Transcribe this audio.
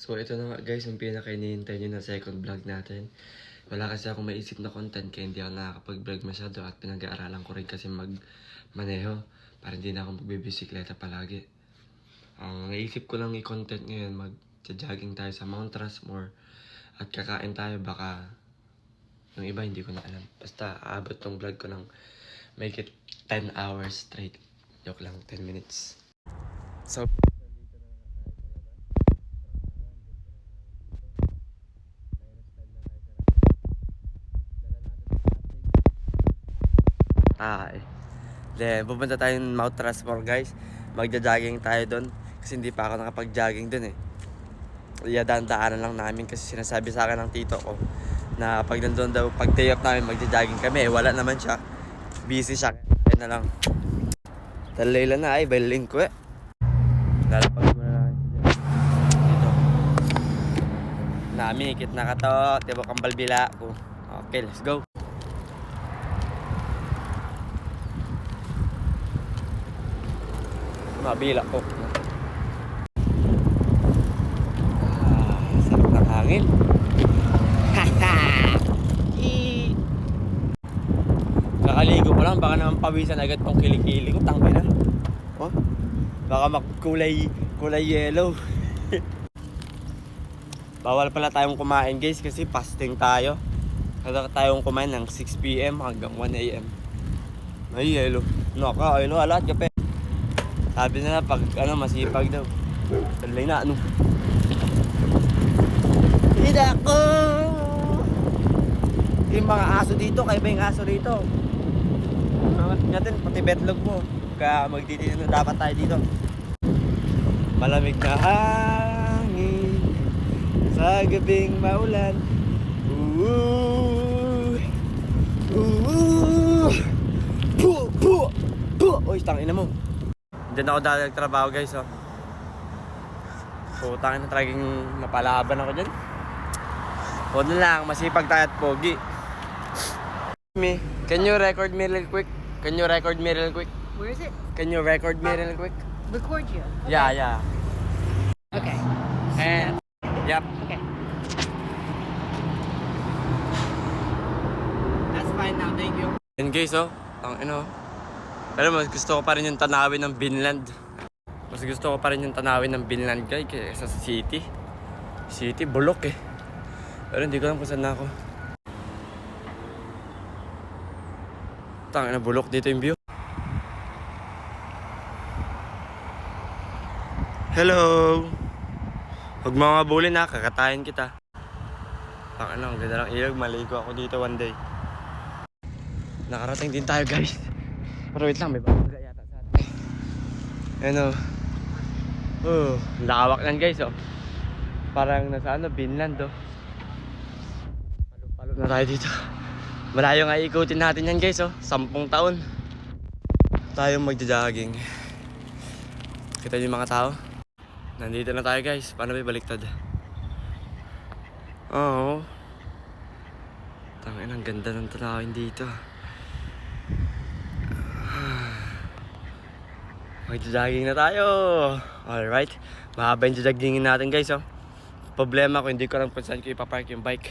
So ito na nga guys, yung pinaka-inihintay nyo na second vlog natin. Wala kasi akong maisip na content kaya hindi ako nakakapag-vlog masyado at pinag-aaralan ko rin kasi mag-maneho para hindi na ako magbibisikleta palagi. Ang naisip ko lang i-content ngayon, mag-jogging tayo sa Mount Rushmore at kakain tayo, baka yung iba hindi ko na alam. Basta aabot tong vlog ko ng make it 10 hours straight. Joke lang, 10 minutes. So, then pupunta tayo ng Mount Rushmore guys. Magja-jogging tayo doon kasi hindi pa ako nakapag-jogging doon eh. Daan-daanan lang namin kasi sinasabi sa akin ng tito ko na pag nandun daw, pag day off namin magja-jogging kami. Wala naman siya. Busy siya. Kaya na lang. Talayla na ay, bailing ko eh. Lalapag mo na lang dito. Nami, ikit na ka to. Tibo kang balbila ko. Okay, let's go. Mabila ko. Sarap ng hangin. Kakaligo ko lang, baka naman pawisan agad tong kilikili ko. Tangin na. Oh, baka magkulay yellow. Bawal pala tayong kumain guys kasi fasting tayo. Kada tayong kumain ng 6 PM hanggang 1 AM. Ay yellow. Naka, ayun alat kape. Sabi na pag masipag daw. Talay na ano. Hida ko. Yung mga aso dito, kaya ba yung aso dito? Natin pati betlog mo. Kaya magtitino na dapat tayo dito. Malamig na hangin sa gabing maulan. Uy, tangina mo. Diyan ako dahil nagtrabaho guys, oh. Putangin na talagang mapalaban ako dyan. Huwag na lang, masipag tayo at pogi. Can you record me real quick? Can you record me real quick? Where is it? Can you record me real quick? Record you. Okay. Yeah. Okay. And, yep. Okay. That's fine now, thank you. And guys, oh, pero mas gusto ko pa rin yung tanawin ng Vinland. Mas gusto ko pa rin yung tanawin ng Vinland guys kaysa sa city. City, bulok eh. Pero hindi ko alam kung saan na ako. Tangina, bulok dito yung view. Hello! Huwag mo nga bulin ha, kakatayin kita. Tangina, ang ganda ng ilog, maligo ako dito one day. Nakarating din tayo guys. Pero wait lang, may babaga yata sa atin. Ano? Lawak lang guys, oh. Parang nasa Vinland, oh. Palo na tayo dito. Malayo nga ikutin natin yan guys, oh. 10 taon. Tayong magja-jogging. Kita niyo yung mga tao? Nandito na tayo guys. Paano ba baliktad? Oo. Tangin, ang ganda ng tanawin dito. Magja-jogging na tayo. Alright. Mahaba yung joggingin natin guys, oh. Problema ko, hindi ko alam kung saan ko ipapark yung bike.